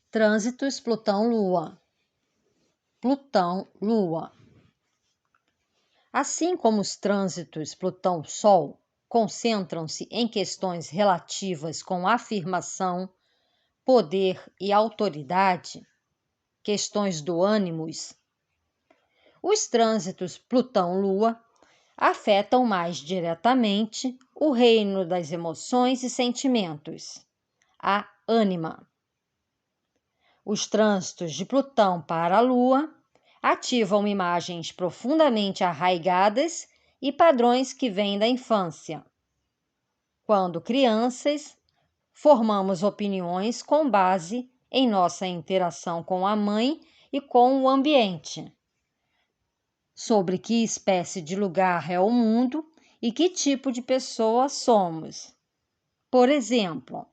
Trânsitos Plutão-Lua. Plutão-Lua. Assim como os trânsitos Plutão-Sol concentram-se em questões relativas com afirmação, poder e autoridade, questões do ânimos, os trânsitos Plutão-Lua afetam mais diretamente o reino das emoções e sentimentos, a ânima. Os trânsitos de Plutão para a Lua ativam imagens profundamente arraigadas e padrões que vêm da infância. Quando crianças, formamos opiniões com base em nossa interação com a mãe e com o ambiente, sobre que espécie de lugar é o mundo e que tipo de pessoa somos. Por exemplo,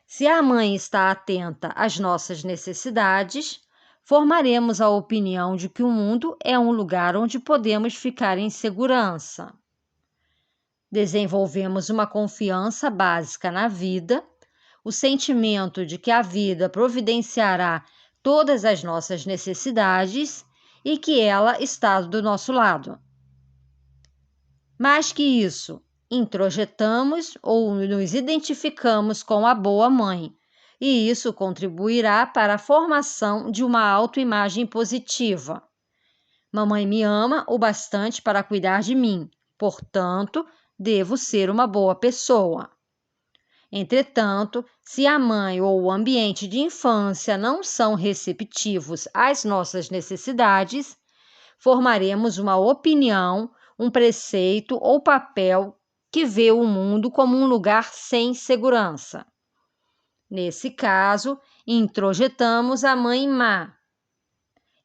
se a mãe está atenta às nossas necessidades, formaremos a opinião de que o mundo é um lugar onde podemos ficar em segurança. Desenvolvemos uma confiança básica na vida, o sentimento de que a vida providenciará todas as nossas necessidades e que ela está do nosso lado. Mais que isso, introjetamos ou nos identificamos com a boa mãe, e isso contribuirá para a formação de uma autoimagem positiva. Mamãe me ama o bastante para cuidar de mim, portanto, devo ser uma boa pessoa. Entretanto, se a mãe ou o ambiente de infância não são receptivos às nossas necessidades, formaremos uma opinião, um preceito ou papel que vê o mundo como um lugar sem segurança. Nesse caso, introjetamos a mãe má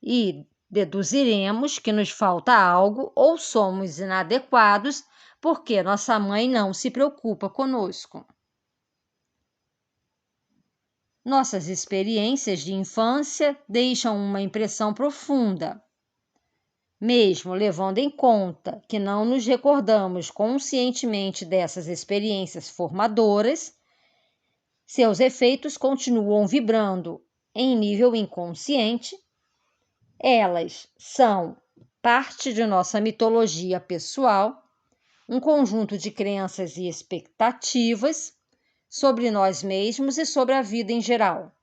e deduziremos que nos falta algo ou somos inadequados porque nossa mãe não se preocupa conosco. Nossas experiências de infância deixam uma impressão profunda. Mesmo levando em conta que não nos recordamos conscientemente dessas experiências formadoras, seus efeitos continuam vibrando em nível inconsciente. Elas são parte de nossa mitologia pessoal, um conjunto de crenças e expectativas sobre nós mesmos e sobre a vida em geral.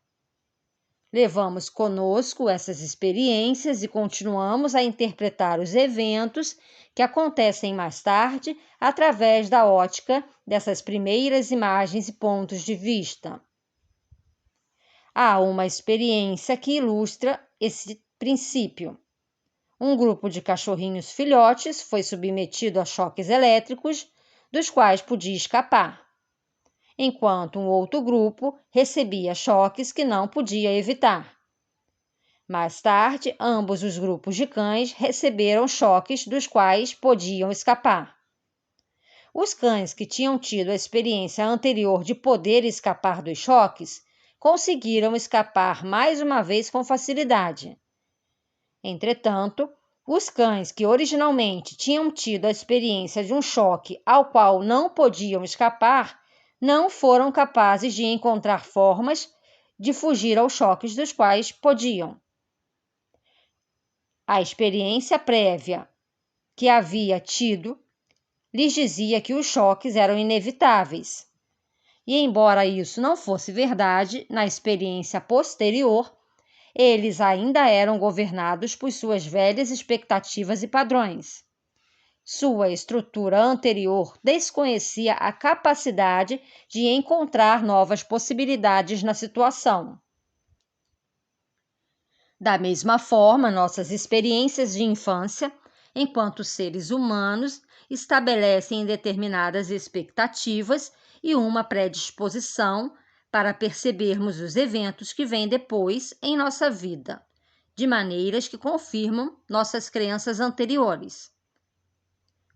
Levamos conosco essas experiências e continuamos a interpretar os eventos que acontecem mais tarde através da ótica dessas primeiras imagens e pontos de vista. Há uma experiência que ilustra esse princípio. Um grupo de cachorrinhos filhotes foi submetido a choques elétricos, dos quais podia escapar, enquanto um outro grupo recebia choques que não podia evitar. Mais tarde, ambos os grupos de cães receberam choques dos quais podiam escapar. Os cães que tinham tido a experiência anterior de poder escapar dos choques conseguiram escapar mais uma vez com facilidade. Entretanto, os cães que originalmente tinham tido a experiência de um choque ao qual não podiam escapar não foram capazes de encontrar formas de fugir aos choques dos quais podiam. A experiência prévia que havia tido lhes dizia que os choques eram inevitáveis. E embora isso não fosse verdade, na experiência posterior, eles ainda eram governados por suas velhas expectativas e padrões. Sua estrutura anterior desconhecia a capacidade de encontrar novas possibilidades na situação. Da mesma forma, nossas experiências de infância, enquanto seres humanos, estabelecem determinadas expectativas e uma predisposição para percebermos os eventos que vêm depois em nossa vida, de maneiras que confirmam nossas crenças anteriores.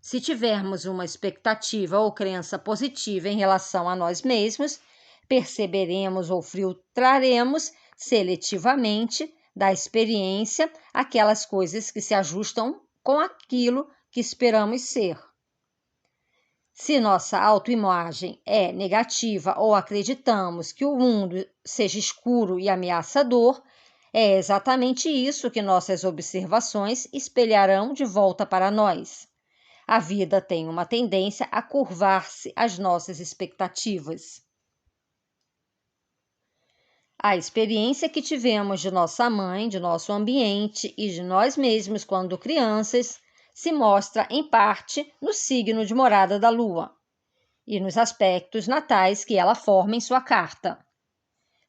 Se tivermos uma expectativa ou crença positiva em relação a nós mesmos, perceberemos ou filtraremos seletivamente da experiência aquelas coisas que se ajustam com aquilo que esperamos ser. Se nossa autoimagem é negativa ou acreditamos que o mundo seja escuro e ameaçador, é exatamente isso que nossas observações espelharão de volta para nós. A vida tem uma tendência a curvar-se às nossas expectativas. A experiência que tivemos de nossa mãe, de nosso ambiente e de nós mesmos quando crianças se mostra, em parte, no signo de morada da Lua e nos aspectos natais que ela forma em sua carta.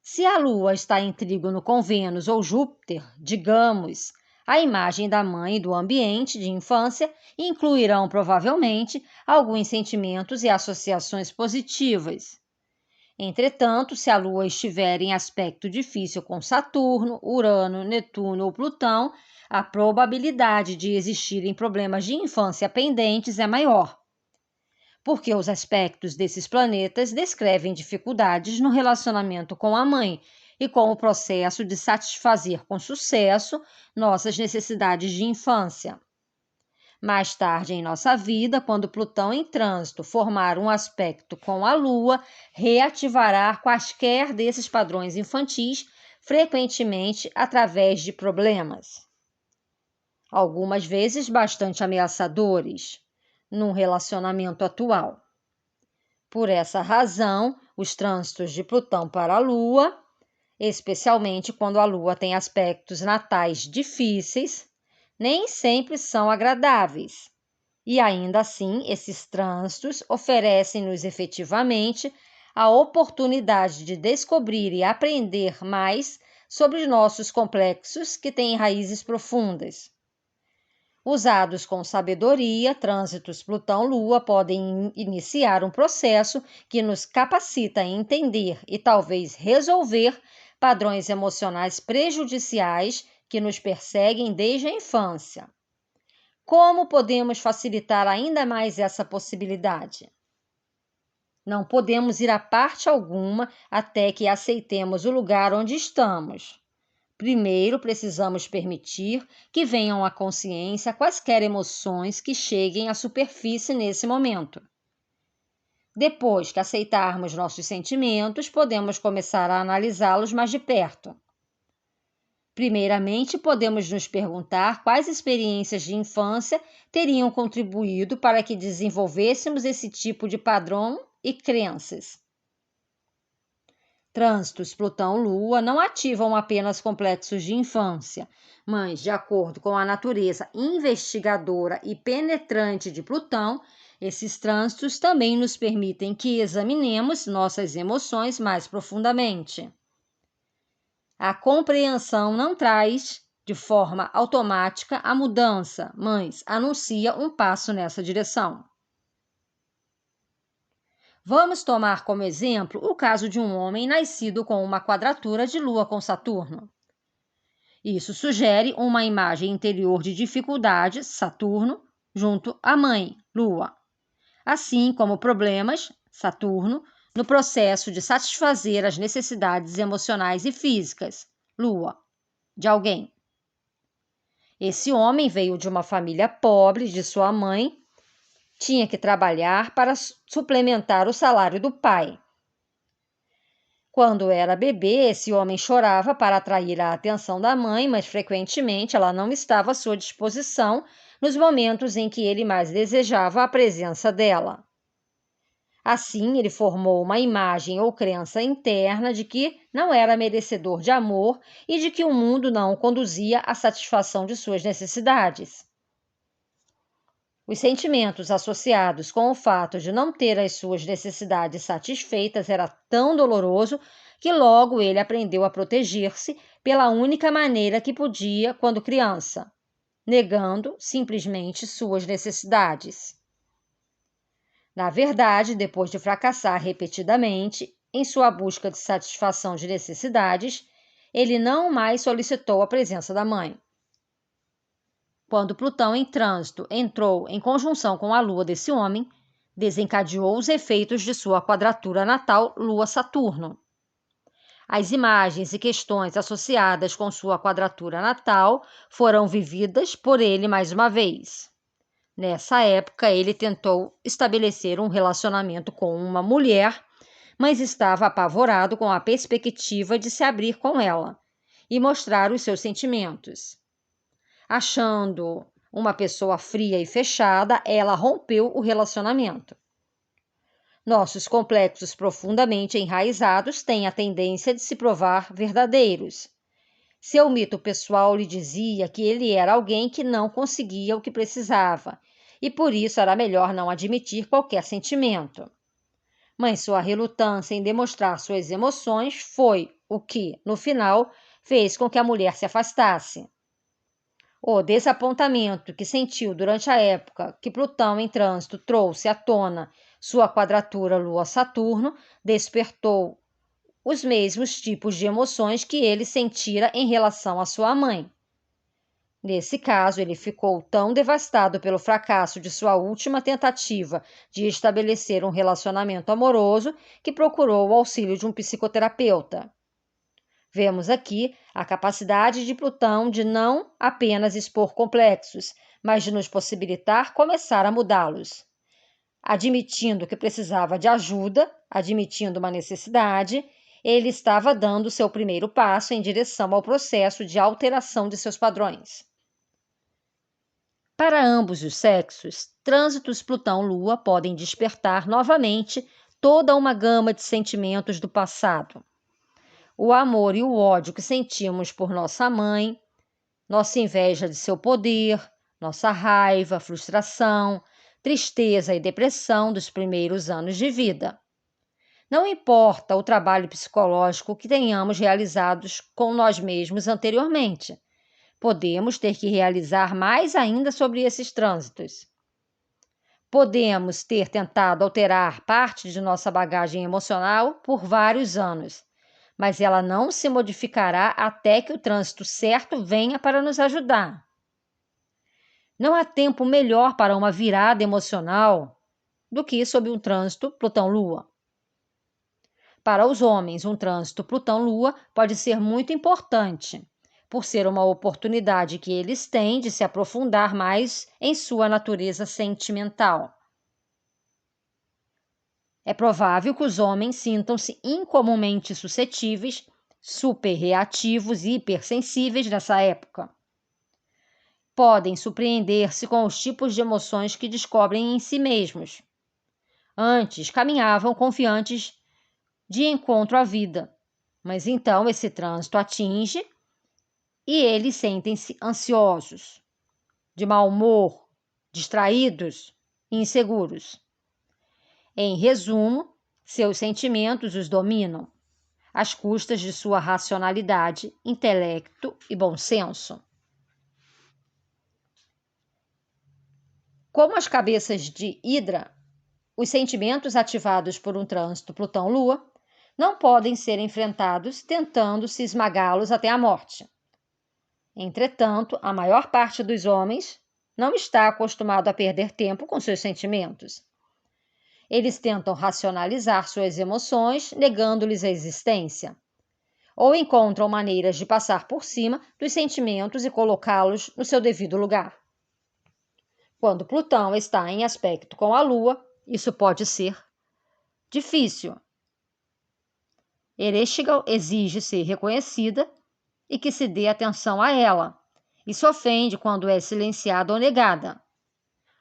Se a Lua está em trígono com Vênus ou Júpiter, digamos, a imagem da mãe e do ambiente de infância incluirão provavelmente alguns sentimentos e associações positivas. Entretanto, se a Lua estiver em aspecto difícil com Saturno, Urano, Netuno ou Plutão, a probabilidade de existirem problemas de infância pendentes é maior, porque os aspectos desses planetas descrevem dificuldades no relacionamento com a mãe e com o processo de satisfazer com sucesso nossas necessidades de infância. Mais tarde em nossa vida, quando Plutão em trânsito formar um aspecto com a Lua, reativará quaisquer desses padrões infantis, frequentemente através de problemas, algumas vezes bastante ameaçadores, num relacionamento atual. Por essa razão, os trânsitos de Plutão para a Lua, especialmente quando a Lua tem aspectos natais difíceis, nem sempre são agradáveis. E ainda assim, esses trânsitos oferecem-nos efetivamente a oportunidade de descobrir e aprender mais sobre nossos complexos que têm raízes profundas. Usados com sabedoria, trânsitos Plutão-Lua podem iniciar um processo que nos capacita a entender e talvez resolver padrões emocionais prejudiciais que nos perseguem desde a infância. Como podemos facilitar ainda mais essa possibilidade? Não podemos ir a parte alguma até que aceitemos o lugar onde estamos. Primeiro, precisamos permitir que venham à consciência quaisquer emoções que cheguem à superfície nesse momento. Depois que aceitarmos nossos sentimentos, podemos começar a analisá-los mais de perto. Primeiramente, podemos nos perguntar quais experiências de infância teriam contribuído para que desenvolvêssemos esse tipo de padrão e crenças. Trânsitos Plutão-Lua não ativam apenas complexos de infância, mas, de acordo com a natureza investigadora e penetrante de Plutão, esses trânsitos também nos permitem que examinemos nossas emoções mais profundamente. A compreensão não traz, de forma automática, a mudança, mas anuncia um passo nessa direção. Vamos tomar como exemplo o caso de um homem nascido com uma quadratura de Lua com Saturno. Isso sugere uma imagem interior de dificuldade, Saturno, junto à mãe, Lua, assim como problemas, Saturno, no processo de satisfazer as necessidades emocionais e físicas, Lua, de alguém. Esse homem veio de uma família pobre de sua mãe, tinha que trabalhar para suplementar o salário do pai. Quando era bebê, esse homem chorava para atrair a atenção da mãe, mas frequentemente ela não estava à sua disposição nos momentos em que ele mais desejava a presença dela. Assim, ele formou uma imagem ou crença interna de que não era merecedor de amor e de que o mundo não o conduzia à satisfação de suas necessidades. Os sentimentos associados com o fato de não ter as suas necessidades satisfeitas era tão doloroso que logo ele aprendeu a proteger-se pela única maneira que podia quando criança, negando simplesmente suas necessidades. Na verdade, depois de fracassar repetidamente em sua busca de satisfação de necessidades, ele não mais solicitou a presença da mãe. Quando Plutão em trânsito entrou em conjunção com a Lua desse homem, desencadeou os efeitos de sua quadratura natal Lua-Saturno. As imagens e questões associadas com sua quadratura natal foram vividas por ele mais uma vez. Nessa época, ele tentou estabelecer um relacionamento com uma mulher, mas estava apavorado com a perspectiva de se abrir com ela e mostrar os seus sentimentos. Achando uma pessoa fria e fechada, ela rompeu o relacionamento. Nossos complexos profundamente enraizados têm a tendência de se provar verdadeiros. Seu mito pessoal lhe dizia que ele era alguém que não conseguia o que precisava, e por isso era melhor não admitir qualquer sentimento. Mas sua relutância em demonstrar suas emoções foi o que, no final, fez com que a mulher se afastasse. O desapontamento que sentiu durante a época que Plutão em trânsito trouxe à tona sua quadratura Lua-Saturno despertou os mesmos tipos de emoções que ele sentira em relação à sua mãe. Nesse caso, ele ficou tão devastado pelo fracasso de sua última tentativa de estabelecer um relacionamento amoroso que procurou o auxílio de um psicoterapeuta. Vemos aqui a capacidade de Plutão de não apenas expor complexos, mas de nos possibilitar começar a mudá-los. Admitindo que precisava de ajuda, admitindo uma necessidade, ele estava dando seu primeiro passo em direção ao processo de alteração de seus padrões. Para ambos os sexos, trânsitos Plutão-Lua podem despertar novamente toda uma gama de sentimentos do passado. O amor e o ódio que sentimos por nossa mãe, nossa inveja de seu poder, nossa raiva, frustração, tristeza e depressão dos primeiros anos de vida. Não importa o trabalho psicológico que tenhamos realizados com nós mesmos anteriormente, podemos ter que realizar mais ainda sobre esses trânsitos. Podemos ter tentado alterar parte de nossa bagagem emocional por vários anos, mas ela não se modificará até que o trânsito certo venha para nos ajudar. Não há tempo melhor para uma virada emocional do que sob um trânsito Plutão-Lua. Para os homens, um trânsito Plutão-Lua pode ser muito importante, por ser uma oportunidade que eles têm de se aprofundar mais em sua natureza sentimental. É provável que os homens sintam-se incomumente suscetíveis, superreativos e hipersensíveis nessa época. Podem surpreender-se com os tipos de emoções que descobrem em si mesmos. Antes, caminhavam confiantes de encontro à vida, mas então esse trânsito atinge e eles sentem-se ansiosos, de mau humor, distraídos e inseguros. Em resumo, seus sentimentos os dominam, às custas de sua racionalidade, intelecto e bom senso. Como as cabeças de Hidra, os sentimentos ativados por um trânsito Plutão-Lua não podem ser enfrentados tentando se esmagá-los até a morte. Entretanto, a maior parte dos homens não está acostumado a perder tempo com seus sentimentos. Eles tentam racionalizar suas emoções, negando-lhes a existência, ou encontram maneiras de passar por cima dos sentimentos e colocá-los no seu devido lugar. Quando Plutão está em aspecto com a Lua, isso pode ser difícil. Ereshkigal exige ser reconhecida e que se dê atenção a ela, e se ofende quando é silenciada ou negada.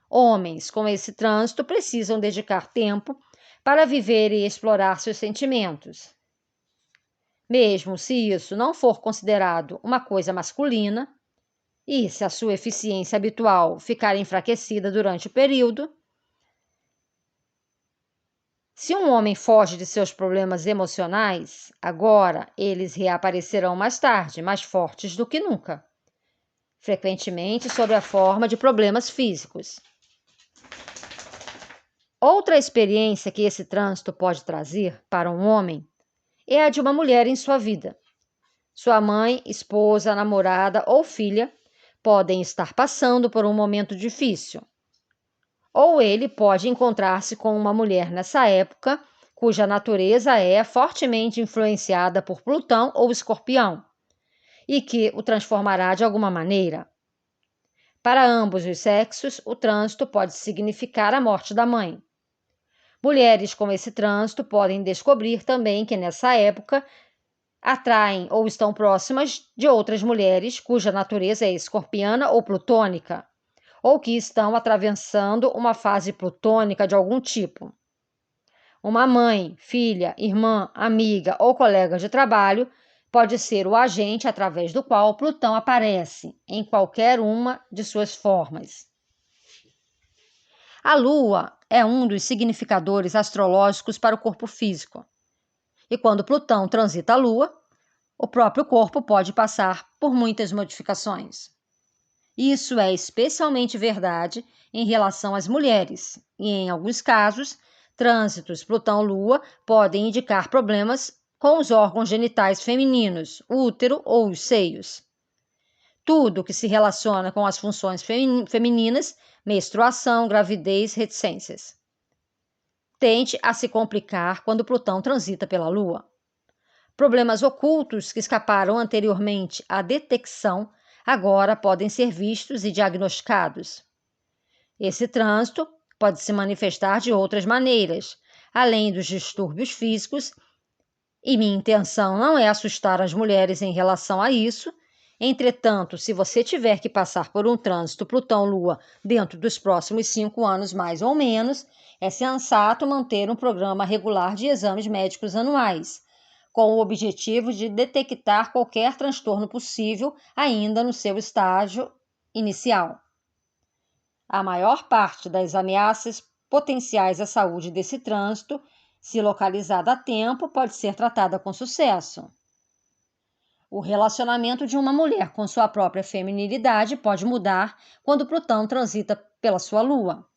Homens com esse trânsito precisam dedicar tempo para viver e explorar seus sentimentos. Mesmo se isso não for considerado uma coisa masculina, e se a sua eficiência habitual ficar enfraquecida durante o período, se um homem foge de seus problemas emocionais, agora eles reaparecerão mais tarde, mais fortes do que nunca, frequentemente sob a forma de problemas físicos. Outra experiência que esse trânsito pode trazer para um homem é a de uma mulher em sua vida. Sua mãe, esposa, namorada ou filha podem estar passando por um momento difícil. Ou ele pode encontrar-se com uma mulher nessa época cuja natureza é fortemente influenciada por Plutão ou Escorpião e que o transformará de alguma maneira. Para ambos os sexos, o trânsito pode significar a morte da mãe. Mulheres com esse trânsito podem descobrir também que nessa época atraem ou estão próximas de outras mulheres cuja natureza é escorpiana ou plutônica, ou que estão atravessando uma fase plutônica de algum tipo. Uma mãe, filha, irmã, amiga ou colega de trabalho pode ser o agente através do qual Plutão aparece, em qualquer uma de suas formas. A Lua é um dos significadores astrológicos para o corpo físico. E quando Plutão transita a Lua, o próprio corpo pode passar por muitas modificações. Isso é especialmente verdade em relação às mulheres, e em alguns casos, trânsitos Plutão-Lua podem indicar problemas com os órgãos genitais femininos, o útero ou os seios. Tudo que se relaciona com as funções femininas, menstruação, gravidez, reticências. Tende a se complicar quando Plutão transita pela Lua. Problemas ocultos que escaparam anteriormente à detecção agora podem ser vistos e diagnosticados. Esse trânsito pode se manifestar de outras maneiras, além dos distúrbios físicos, e minha intenção não é assustar as mulheres em relação a isso. Entretanto, se você tiver que passar por um trânsito Plutão-Lua dentro dos próximos 5 anos, mais ou menos, é sensato manter um programa regular de exames médicos anuais, com o objetivo de detectar qualquer transtorno possível ainda no seu estágio inicial. A maior parte das ameaças potenciais à saúde desse trânsito, se localizada a tempo, pode ser tratada com sucesso. O relacionamento de uma mulher com sua própria feminilidade pode mudar quando Plutão transita pela sua Lua.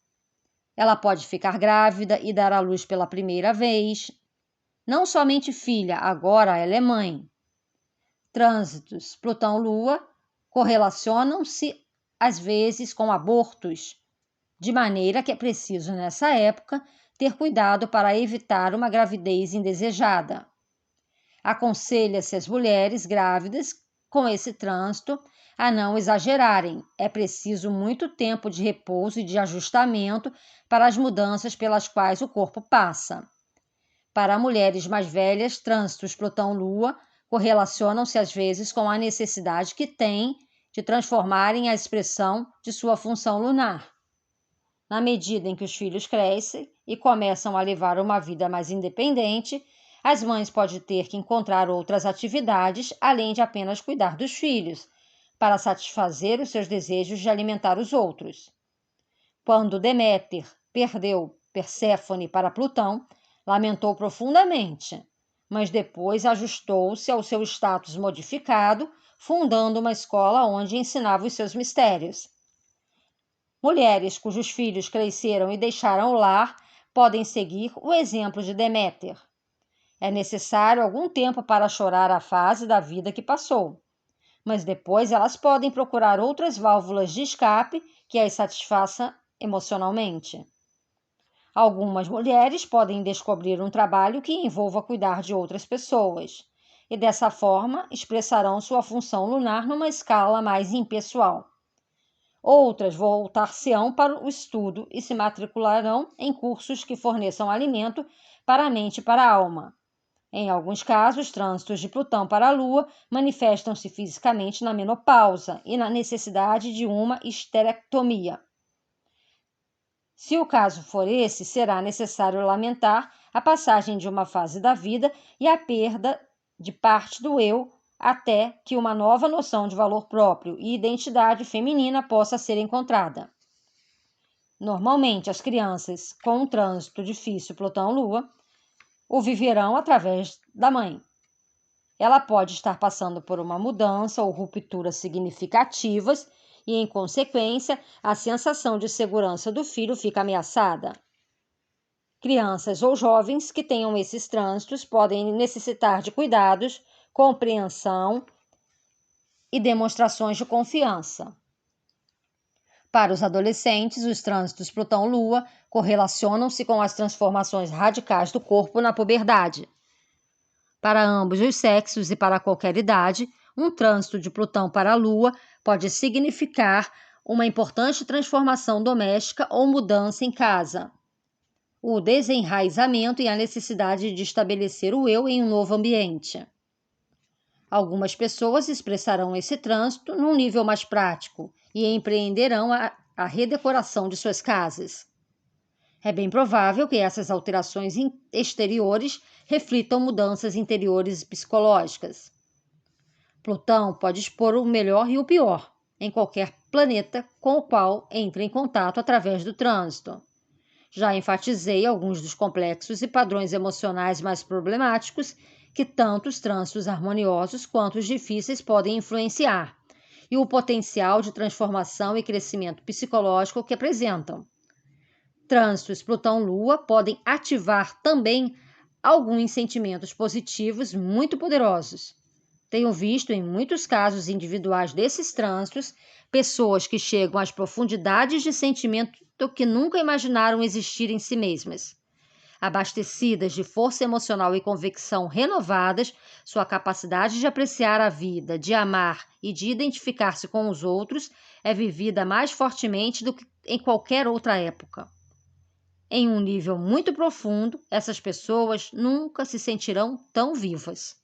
Ela pode ficar grávida e dar à luz pela primeira vez. Não somente filha, agora ela é mãe. Trânsitos Plutão-Lua correlacionam-se às vezes com abortos, de maneira que é preciso, nessa época, ter cuidado para evitar uma gravidez indesejada. Aconselha-se às mulheres grávidas com esse trânsito a não exagerarem. É preciso muito tempo de repouso e de ajustamento para as mudanças pelas quais o corpo passa. Para mulheres mais velhas, trânsitos Plutão-Lua correlacionam-se às vezes com a necessidade que têm de transformarem a expressão de sua função lunar. Na medida em que os filhos crescem e começam a levar uma vida mais independente, as mães podem ter que encontrar outras atividades além de apenas cuidar dos filhos, para satisfazer os seus desejos de alimentar os outros. Quando Deméter perdeu Perséfone para Plutão, lamentou profundamente, mas depois ajustou-se ao seu status modificado, fundando uma escola onde ensinava os seus mistérios. Mulheres cujos filhos cresceram e deixaram o lar podem seguir o exemplo de Deméter. É necessário algum tempo para chorar a fase da vida que passou, mas depois elas podem procurar outras válvulas de escape que as satisfaçam emocionalmente. Algumas mulheres podem descobrir um trabalho que envolva cuidar de outras pessoas, e dessa forma expressarão sua função lunar numa escala mais impessoal. Outras voltar-se-ão para o estudo e se matricularão em cursos que forneçam alimento para a mente e para a alma. Em alguns casos, trânsitos de Plutão para a Lua manifestam-se fisicamente na menopausa e na necessidade de uma esterectomia. Se o caso for esse, será necessário lamentar a passagem de uma fase da vida e a perda de parte do eu até que uma nova noção de valor próprio e identidade feminina possa ser encontrada. Normalmente, as crianças com um trânsito difícil Plutão-Lua o viverão através da mãe. Ela pode estar passando por uma mudança ou ruptura significativas e, em consequência, a sensação de segurança do filho fica ameaçada. Crianças ou jovens que tenham esses trânsitos podem necessitar de cuidados, compreensão e demonstrações de confiança. Para os adolescentes, os trânsitos Plutão-Lua correlacionam-se com as transformações radicais do corpo na puberdade. Para ambos os sexos e para qualquer idade, um trânsito de Plutão para a Lua pode significar uma importante transformação doméstica ou mudança em casa, o desenraizamento e a necessidade de estabelecer o eu em um novo ambiente. Algumas pessoas expressarão esse trânsito num nível mais prático e empreenderão a redecoração de suas casas. É bem provável que essas alterações exteriores reflitam mudanças interiores psicológicas. Plutão pode expor o melhor e o pior em qualquer planeta com o qual entre em contato através do trânsito. Já enfatizei alguns dos complexos e padrões emocionais mais problemáticos que tanto os trânsitos harmoniosos quanto os difíceis podem influenciar, e o potencial de transformação e crescimento psicológico que apresentam. Trânsitos Plutão-Lua podem ativar também alguns sentimentos positivos muito poderosos. Tenho visto em muitos casos individuais desses trânsitos pessoas que chegam às profundidades de sentimento que nunca imaginaram existir em si mesmas. Abastecidas de força emocional e convicção renovadas, sua capacidade de apreciar a vida, de amar e de identificar-se com os outros é vivida mais fortemente do que em qualquer outra época. Em um nível muito profundo, essas pessoas nunca se sentirão tão vivas.